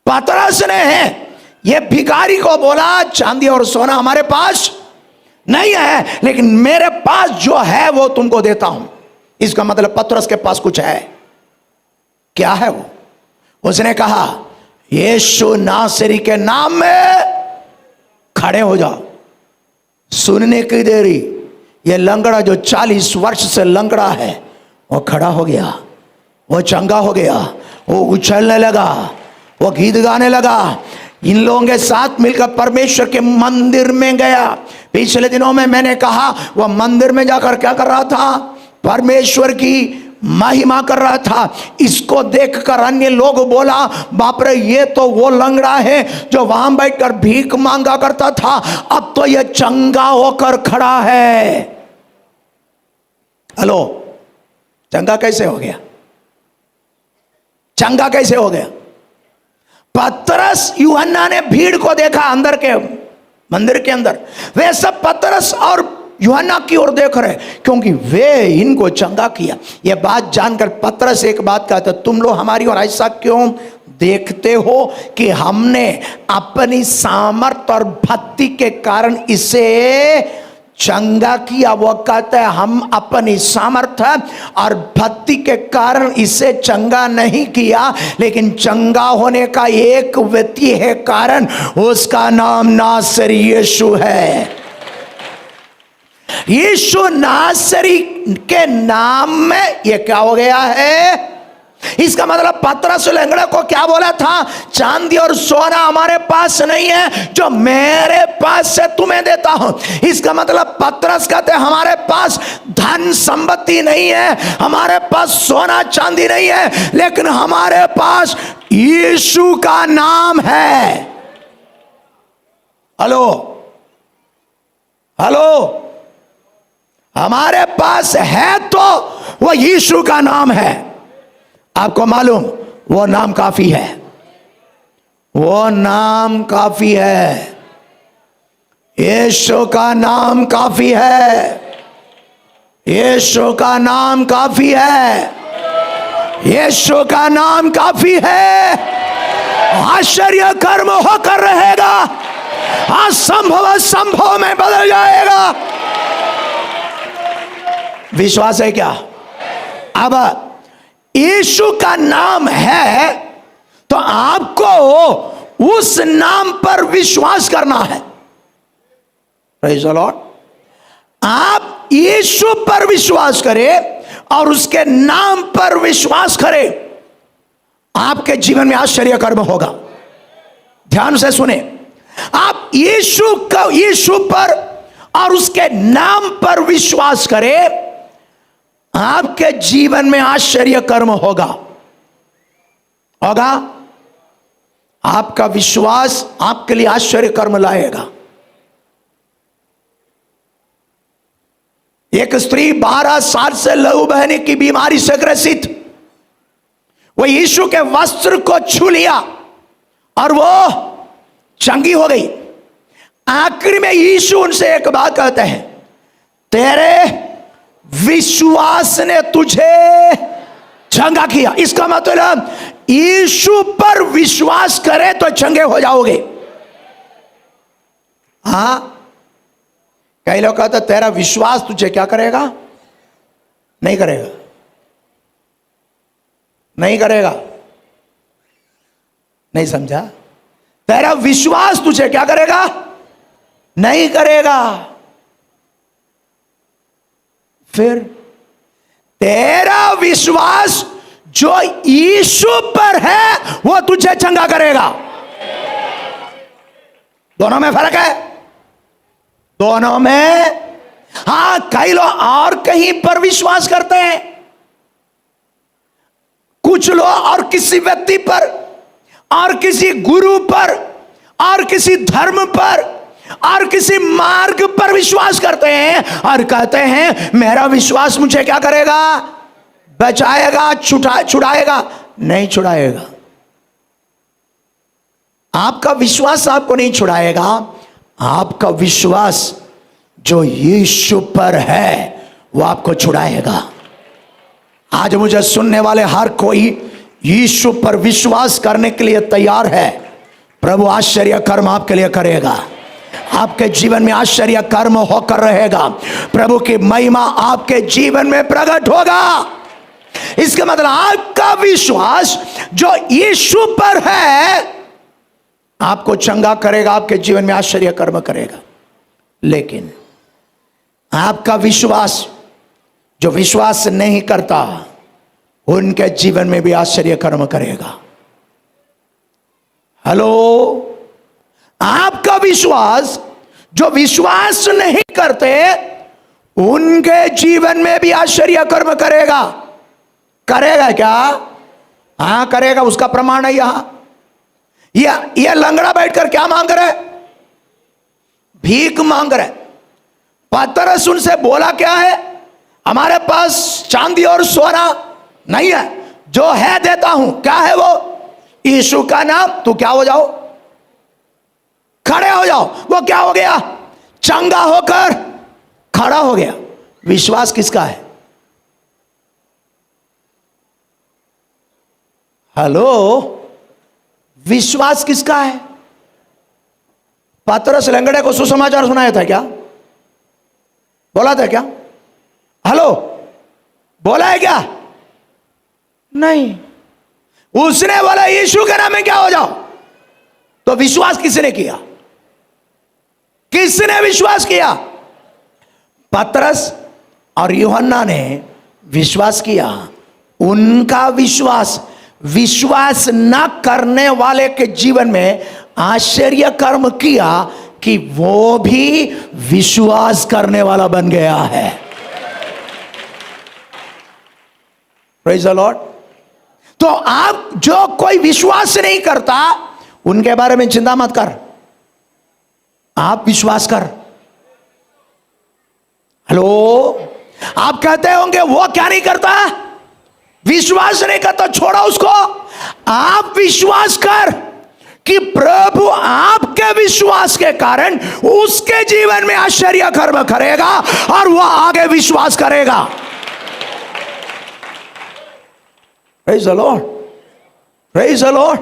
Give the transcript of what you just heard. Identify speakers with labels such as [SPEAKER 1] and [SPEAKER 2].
[SPEAKER 1] पतरस ने ये भिखारी को बोला, चांदी और सोना हमारे पास नहीं है, लेकिन मेरे पास जो है वो तुमको देता हूं। इसका मतलब पतरस के पास कुछ है। क्या है वो? उसने कहा, यीशु नासरी के नाम में खड़े हो जाओ। सुनने की देरी, ये लंगड़ा जो 40 वर्ष से लंगड़ा है वो खड़ा हो गया, वो चंगा हो गया, वो उछलने लगा, वो गीत गाने लगा। इन लोगों के साथ मिलकर परमेश्वर के मंदिर में गया। पिछले दिनों में मैंने कहा वह मंदिर में जाकर क्या कर रहा था? परमेश्वर की महिमा कर रहा था। इसको देखकर अन्य लोग बोला, बाप रे, ये तो वो लंगड़ा है जो वहां बैठकर भीख मांगा करता था, अब तो ये चंगा होकर खड़ा है। हेलो, चंगा कैसे हो गया? चंगा कैसे हो गया? पतरस यूहन्ना ने भीड़ को देखा अंदर के मंदिर के अंदर, वे सब पतरस और यूहन्ना की ओर देख रहे, क्योंकि वे इनको चंगा किया। यह बात जानकर पतरस एक बात कहता, तुम लोग हमारी ओर ऐसा क्यों देखते हो कि हमने अपनी सामर्थ और भक्ति के कारण इसे चंगा किया? वो कहता है हम अपनी सामर्थ्य और भक्ति के कारण इसे चंगा नहीं किया, लेकिन चंगा होने का एक व्यक्ति है कारण, उसका नाम नासरी यीशु है। यीशु नासरी के नाम में ये क्या हो गया है? इसका मतलब पतरस लंगड़े को क्या बोला था? चांदी और सोना हमारे पास नहीं है, जो मेरे पास से तुम्हें देता हूं। इसका मतलब पतरस कहते हमारे पास धन संपत्ति नहीं है, हमारे पास सोना चांदी नहीं है, लेकिन हमारे पास यीशु का नाम है। हेलो हेलो, हमारे पास है तो वो यीशु का नाम है। आपको मालूम, वो नाम काफी है, वो नाम काफी है। यीशु का नाम काफी है, यीशु का नाम काफी है, यीशु का नाम काफी है। आश्चर्य कर्म होकर रहेगा, असंभव संभव में बदल जाएगा। विश्वास है क्या? अब यीशु का नाम है तो आपको उस नाम पर विश्वास करना है। Praise the Lord. आप यीशु पर विश्वास करें और उसके नाम पर विश्वास करें, आपके जीवन में आश्चर्य कर्म होगा। ध्यान से सुने, आप यीशु पर और उसके नाम पर विश्वास करें, आपके जीवन में आश्चर्य कर्म होगा। आपका विश्वास आपके लिए आश्चर्य कर्म लाएगा। एक स्त्री 12 साल से लहू बहने की बीमारी से ग्रसित, वो यीशु के वस्त्र को छू लिया और वो चंगी हो गई। आखिर में यीशु उनसे एक बात कहते हैं, तेरे विश्वास ने तुझे चंगा किया। इसका मतलब यीशु पर विश्वास करे तो चंगे हो जाओगे। हाँ, कई लोग कहते तेरा विश्वास तुझे क्या करेगा? नहीं करेगा, नहीं करेगा। नहीं समझा? तेरा विश्वास तुझे क्या करेगा? नहीं करेगा। फिर तेरा विश्वास जो यीशु पर है वो तुझे चंगा करेगा। दोनों में फर्क है, दोनों में। हां, कई लोग और कहीं पर विश्वास करते हैं, कुछ लोग और किसी व्यक्ति पर और किसी गुरु पर और किसी धर्म पर और किसी मार्ग पर विश्वास करते हैं और कहते हैं मेरा विश्वास मुझे क्या करेगा? बचाएगा, छुड़ाएगा। नहीं छुड़ाएगा। आपका विश्वास आपको नहीं छुड़ाएगा। आपका विश्वास जो यीशु पर है वो आपको छुड़ाएगा। आज मुझे सुनने वाले हर कोई यीशु पर विश्वास करने के लिए तैयार है, प्रभु आश्चर्य कर्म आपके लिए करेगा। आपके जीवन में आश्चर्य कर्म होकर रहेगा। प्रभु की महिमा आपके जीवन में प्रकट होगा। इसका मतलब आपका विश्वास जो यीशु पर है आपको चंगा करेगा, आपके जीवन में आश्चर्य कर्म करेगा। लेकिन आपका विश्वास जो विश्वास नहीं करता उनके जीवन में भी आश्चर्य कर्म करेगा। हेलो, आपका विश्वास जो विश्वास नहीं करते उनके जीवन में भी आश्चर्य कर्म करेगा। करेगा क्या? हां करेगा, उसका प्रमाण है यहां। यह लंगड़ा बैठकर क्या मांग रहा है? भीख मांग रहा है। पतरस उनसे बोला क्या है? हमारे पास चांदी और सोना नहीं है, जो है देता हूं। क्या है वो? यीशु का नाम। तू क्या हो जाओ? खड़े हो जाओ। वो क्या हो गया? चंगा होकर खड़ा हो गया। विश्वास किसका है? हेलो, विश्वास किसका है? पतरस लंगड़े को सुसमाचार सुनाया था क्या? बोला था क्या? हेलो, बोला है क्या? नहीं। उसने बोला यीशु के नाम में क्या हो जाओ। तो विश्वास किसने किया? किसने विश्वास किया? पतरस और यूहन्ना ने विश्वास किया। उनका विश्वास विश्वास न करने वाले के जीवन में आश्चर्य कर्म किया कि वो भी विश्वास करने वाला बन गया है। Praise the Lord. तो आप जो कोई विश्वास नहीं करता उनके बारे में चिंता मत कर, आप विश्वास कर। हेलो, आप कहते होंगे वो क्या नहीं करता? विश्वास नहीं करता, छोड़ो उसको। आप विश्वास कर कि प्रभु आपके विश्वास के कारण उसके जीवन में आश्चर्य कर्म करेगा और वह आगे विश्वास करेगा। Praise the Lord, praise the Lord.